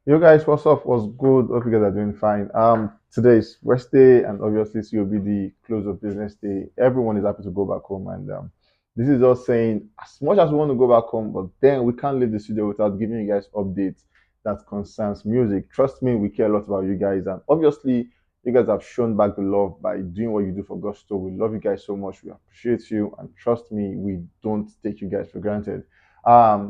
You guys, what's up? What's good? Hope you guys are doing fine. Today is rest day, and obviously COB the close of business day. Everyone is happy to go back home, and this is us saying as much as we want to go back home, but then we can't leave the studio without giving you guys updates that concerns music. Trust me, we care a lot about you guys, and obviously you guys have shown back the love by doing what you do for Gusto. We love you guys so much. We appreciate you, and trust me, we don't take you guys for granted.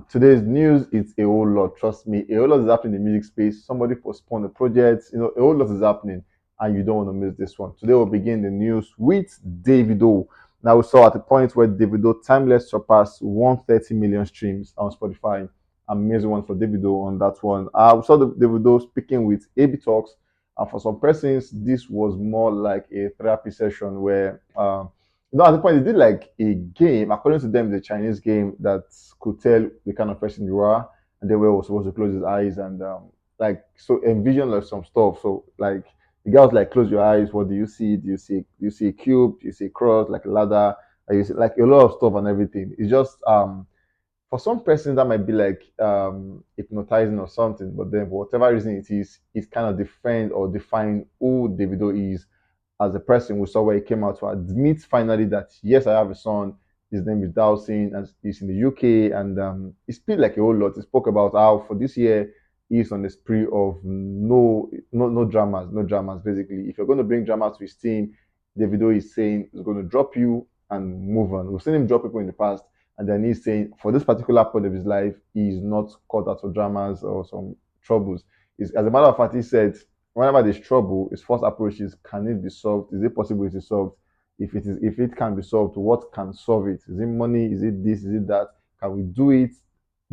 Today's news is a whole lot. Trust me, a whole lot is happening in the music space. Somebody postponed a project. A whole lot is happening, and you don't want to miss this one. Today we'll begin the news with Davido. Now we saw at the point where Davido Timeless surpassed 130 million streams on Spotify. Amazing one for Davido on that one. We saw the Davido speaking with AB Talks, and for some persons, this was more like a therapy session where at the point, they did like a game. According to them, the Chinese game that could tell the kind of person you are, and they were supposed to close his eyes and like so envision like some stuff. So like the guy was like, close your eyes. What do you see? Do you see a cube? Do you see a cross, like a ladder? You see like a lot of stuff and everything. It's just for some persons that might be like hypnotizing or something, but then for whatever reason it is, it kind of defend or define who Davido is as a person. We saw where he came out to admit finally that yes, I have a son. His name is Dawson, and he's in the UK. And he spoke like a whole lot. He spoke about how for this year he's on the spree of no dramas, no dramas. Basically, if you're going to bring drama to his team, Davido is saying he's going to drop you and move on. We've seen him drop people in the past, and then he's saying for this particular point of his life, he's not caught out for dramas or some troubles. As a matter of fact, he said whenever there's trouble, his first approach is can it be solved? Is it possible it is solved? If it can be solved, what can solve it? Is it money? Is it this? Is it that? Can we do it?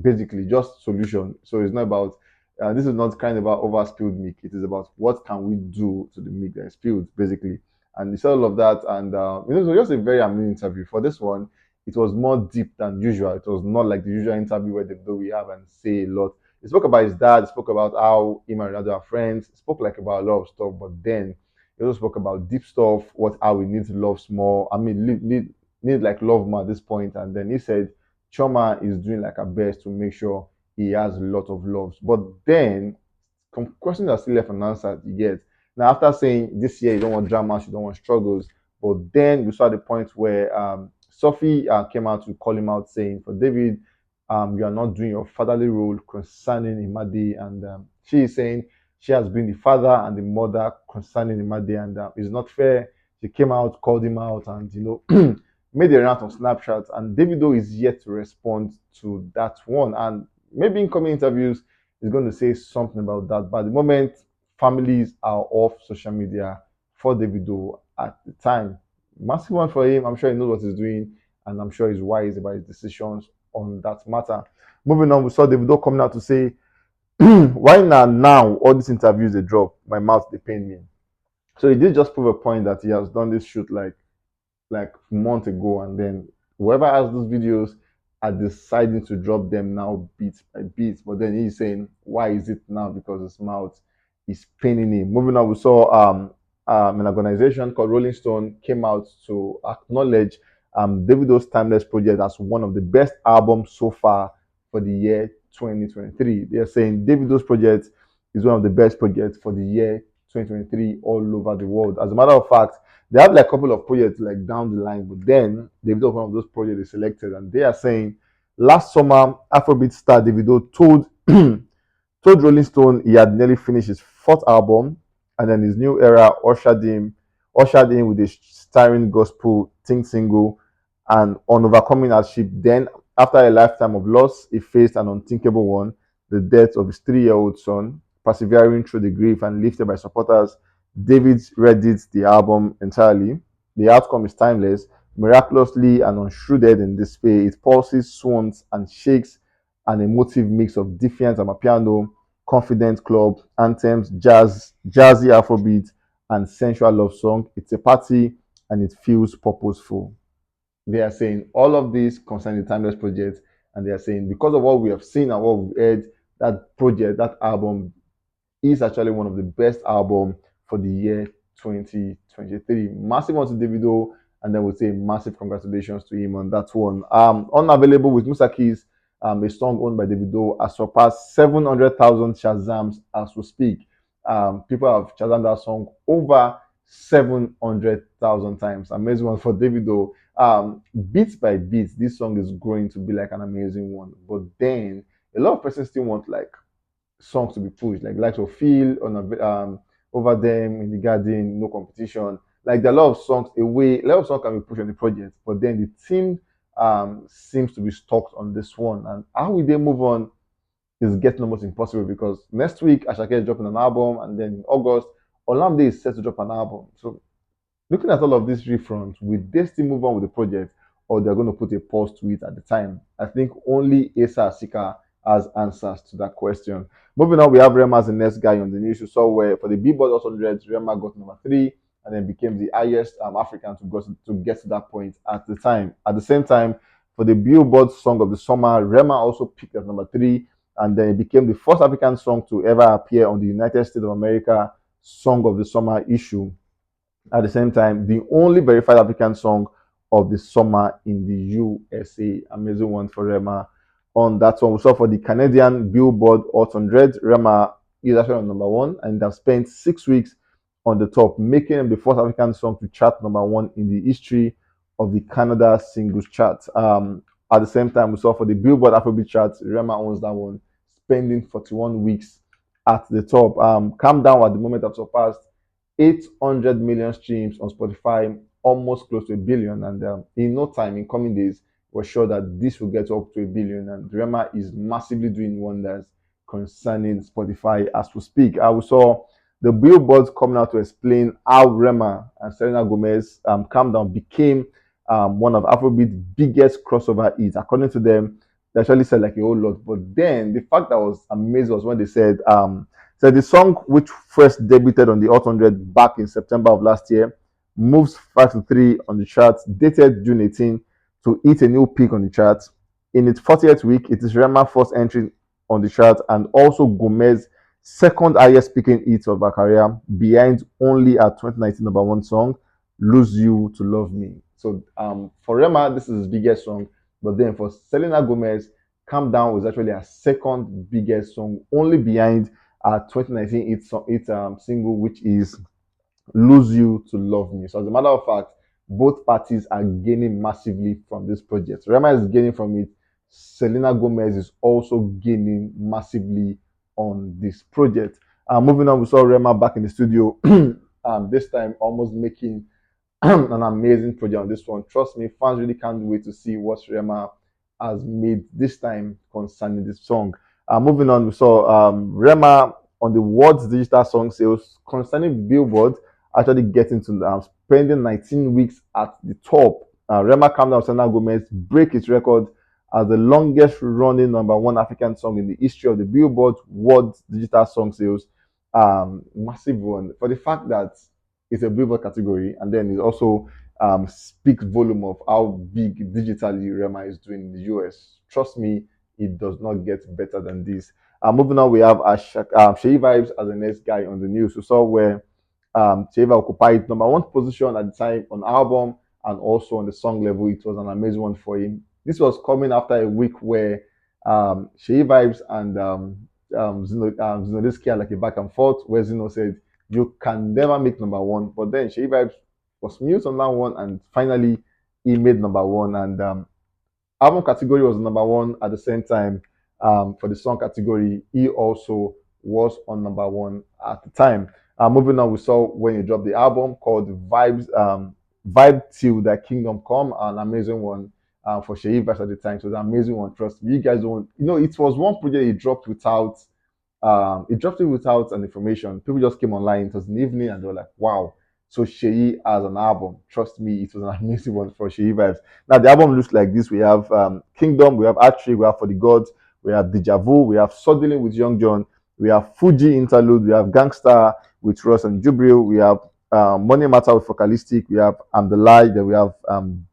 Basically, just solution. So it's not about this is not kind of about over spilled milk. It is about what can we do to the milk that is spilled, basically. And it's all of that. And it was just a very amazing interview. For this one, it was more deep than usual. It was not like the usual interview where they do we have and say a lot. He spoke about his dad. He spoke about how him and Ronaldo are friends. He spoke like about a lot of stuff, but then he also spoke about deep stuff. What how we need to love small. I mean, need like love more at this point. And then he said, Choma is doing like her best to make sure he has a lot of loves. But then some questions are still left unanswered. You get now after saying this year you don't want dramas, you don't want struggles. But then you saw the point where Sophie came out to call him out saying, for David, you are not doing your fatherly role concerning Imade. And she is saying she has been the father and the mother concerning Imade, and it's not fair. She came out, called him out, and made a rant on Snapchat. And Davido is yet to respond to that one. And maybe in coming interviews, he's going to say something about that. But at the moment, families are off social media for Davido at the time. Massive one for him. I'm sure he knows what he's doing, and I'm sure he's wise about his decisions on that matter. Moving on, we saw Davido coming out to say, why now all these interviews they drop, my mouth they pain me. So he did just prove a point that he has done this shoot like months ago, and then whoever has those videos are deciding to drop them now bit by bit. But then he's saying, why is it now? Because his mouth is paining him. Moving on, we saw an organization called Rolling Stone came out to acknowledge Davido's Timeless project as one of the best albums so far for the year 2023. They are saying Davido's project is one of the best projects for the year 2023 all over the world. As a matter of fact, they have like a couple of projects like down the line, but then Davido, one of those projects is selected, and they are saying last summer Afrobeat star Davido told told Rolling Stone he had nearly finished his fourth album, and then his new era ushered in with a stirring gospel think single and on overcoming hardship. Then, after a lifetime of loss, he faced an unthinkable one: the death of his 3-year-old son. Persevering through the grief and lifted by supporters, David redid the album entirely. The outcome is timeless, miraculously and unshrouded in despair. It pulses, swans, and shakes an emotive mix of defiant amapiano, confident club anthems, jazzy Afrobeat, and sensual love song. It's a party and it feels purposeful. They are saying all of this concerning the Timeless project, and they are saying because of what we have seen and what we've heard, that project, that album is actually one of the best album for the year 2023. Massive one to Davido, and then we'll say massive congratulations to him on that one. Unavailable with Musa Keys. a song owned by Davido, has surpassed 700,000 Shazams as we speak. People have Shazam that song over 700,000 times. Amazing one for Davido. Bit by bit, this song is growing to be like an amazing one. But then a lot of persons still want like songs to be pushed, like likes of Feel on over them in the garden, no competition. Like there are a lot of songs away, a lot of songs can be pushed on the project, but then the team seems to be stuck on this one. And how will they move on is getting almost impossible because next week Asake is dropping an album, and then in August, Olamide is set to drop an album. So looking at all of these three fronts, will they still move on with the project or they're going to put a pause to it at the time? I think only Asa Asika has answers to that question. Moving on, we have Rema as the next guy on the news. You saw where for the Billboard 100, Rema got number three and then became the highest African to get to that point at the time. At the same time, for the Billboard Song of the Summer, Rema also picked at number three, and then it became the first African song to ever appear on the United States of America Song of the Summer issue. At the same time, the only verified African song of the summer in the USA. Amazing one for Rema on that one. We saw for the Canadian Billboard Hot 100, Rema is actually on number one and have spent 6 weeks on the top, making him the first African song to chart number one in the history of the Canada singles chart. At the same time, we saw for the Billboard Afrobeat chart, Rema owns that one, spending 41 weeks at the top. Calm Down at the moment have surpassed 800 million streams on Spotify, almost close to a billion. And in no time, in coming days, we're sure that this will get up to a billion. And Rema is massively doing wonders concerning Spotify as we speak. We saw the billboards coming out to explain how Rema and Selena Gomez Calm Down became one of Afrobeat's biggest crossover hits. According to them, they actually said like a whole lot. But then the fact that was amazing was when they said so the song, which first debuted on the Hot 100 back in September of last year, moves 5 to 3 on the charts, dated June 18 to hit a new peak on the charts. In its 40th week, it is Rema's first entry on the chart and also Gomez's second highest speaking hit of her career, behind only her 2019 number one song, Lose You to Love Me. So for Rema, this is his biggest song. But then for Selena Gomez, Calm Down was actually her second biggest song, only behind 2019 single, which is Lose You to Love Me. So, as a matter of fact, both parties are gaining massively from this project. Rema is gaining from it. Selena Gomez is also gaining massively on this project. Moving on, we saw Rema back in the studio, this time almost making an amazing project on this one. Trust me, fans really can't wait to see what Rema has made this time concerning this song. Moving on, we saw Rema on the world's digital song sales concerning Billboard actually getting to spending 19 weeks at the top. Rema Calm Down Selena Gomez break its record as the longest running number one African song in the history of the Billboard World Digital Song Sales. Massive one for the fact that it's a Billboard category, and then it also speaks volume of how big digitally Rema is doing in the US. Trust me, it does not get better than this. Moving on, we have Sheyi Vibes as the next guy on the news. We saw where Sheyi occupied number one position at the time on album and also on the song level. It was an amazing one for him. This was coming after a week where Sheyi Vibes and Zino this had like a back and forth where Zino said, "You can never make number one." But then Sheyi Vibes was mute on that one, and finally he made number one. And album category was number one at the same time. For the song category, he also was on number one at the time. Moving on, we saw when he dropped the album called Vibes, Vibe Till Thy Kingdom Come, an amazing one for Sheyi Vibes at the time. So it's an amazing one. Trust me, you guys don't. It was one project he dropped without. He dropped it without an information. People just came online. It was in the evening, and they were like, "Wow." So Sheyi has an album. Trust me, it was an amazing one for Sheyi Vibes. Now the album looks like this. We have Kingdom, we have Archery, we have For the Gods, we have Deja Vu, we have Suddenly with Young John, we have Fuji Interlude, we have Gangsta with Ross and Jubril, we have Money Matter with Focalistic, we have I'm the Lie, then we have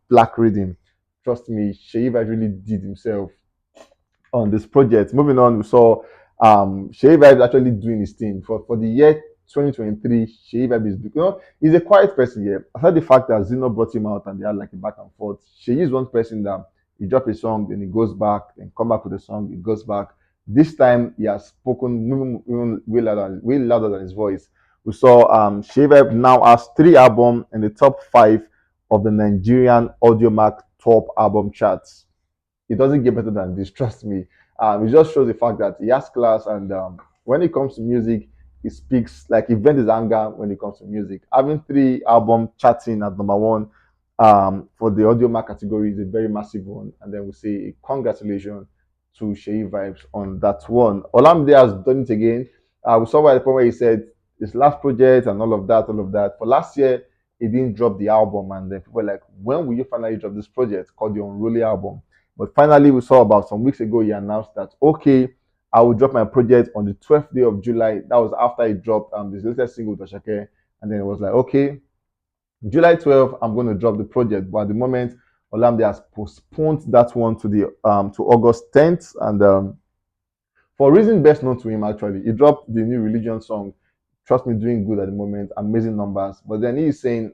Black Rhythm. Trust me, Sheyi Vibes really did himself on this project. Moving on, we saw Sheyi Vibes actually doing his thing for the year 2023. Sheyi Vibes is, he's a quiet person here. Aside the fact that Zeno brought him out and they had like a back and forth, Sheyi is one person that He drop a song, then he goes back, then come back to the song, he goes back. This time he has spoken even way louder than his voice. We saw Shave now has 3 albums in the top 5 of the Nigerian Audiomack top album charts. It doesn't get better than this, trust me. It just shows the fact that he has class, and when it comes to music, he speaks like he vents his anger when it comes to music. Having 3 albums charting at number one for the audio mark category is a very massive one. And then we say congratulations to Shei Vibes on that one. Olamide has done it again. We saw at the point where he said his last project and all of that, all of that. For last year, he didn't drop the album, and then people were like, when will you finally drop this project called the Unruly album? But finally, we saw about some weeks ago, he announced that, okay, I will drop my project on the 12th day of July. That was after he dropped his latest single with Asake. And then it was like, okay, July 12th, I'm going to drop the project. But at the moment, Olamide has postponed that one to August 10th. And for a reason best known to him, actually, he dropped the new religion song. Trust me, doing good at the moment, amazing numbers. But then he's saying,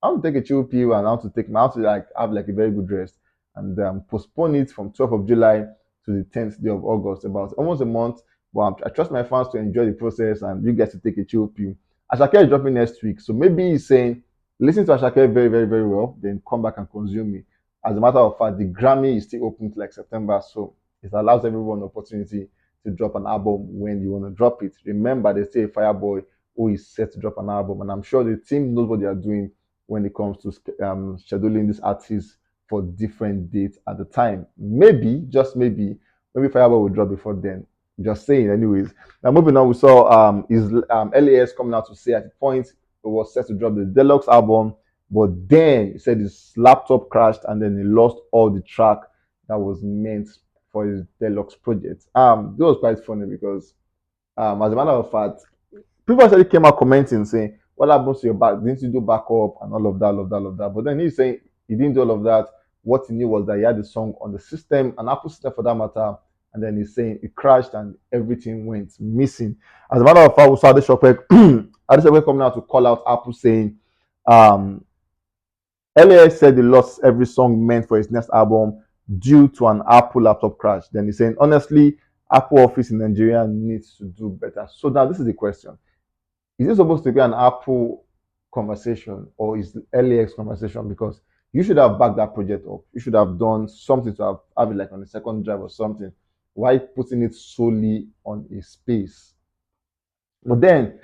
I want to take a chill pill and I want to like have like a very good rest and postpone it from 12th of July to the 10th day of August, about almost a month. But I trust my fans to enjoy the process and you guys to take a chill pill. Asake is dropping next week, so maybe he's saying listen to Asake very, very, very well, then come back and consume me. As a matter of fact, the Grammy is still open to like September, so it allows everyone the opportunity to drop an album when you want to drop it. Remember, they say Fireboy who is set to drop an album, and I'm sure the team knows what they are doing when it comes to scheduling these artists for different dates at the time. Maybe, just maybe Fireboy will drop before then. Just saying, anyways. Now, moving on, we saw his LAS coming out to say at the point it was set to drop the deluxe album, but then he said his laptop crashed and then he lost all the track that was meant for his deluxe project. This was quite funny because, as a matter of fact, people actually came out commenting saying, "What happens to your back? Didn't you do backup and all of that, all of that, all of that?" But then he's saying he didn't do all of that. What he knew was that he had the song on the system, an Apple system for that matter, and then he's saying it crashed and everything went missing. As a matter of fact, we saw Adeshopek coming out to call out Apple saying, um, LAX said he lost every song meant for his next album due to an Apple laptop crash. Then he's saying, honestly, Apple office in Nigeria needs to do better. So now this is the question: is it supposed to be an Apple conversation or is it LAX conversation? Because you should have backed that project up. You should have done something to have it like on the second drive or something. Why putting it solely on a space? But then,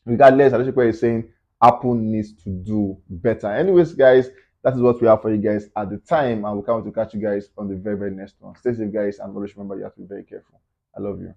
regardless, Adeshokwe is saying Apple needs to do better. Anyways, guys, that is what we have for you guys at the time, and we can't wait to catch you guys on the very, very next one. Stay safe, guys, and always remember you have to be very careful. I love you.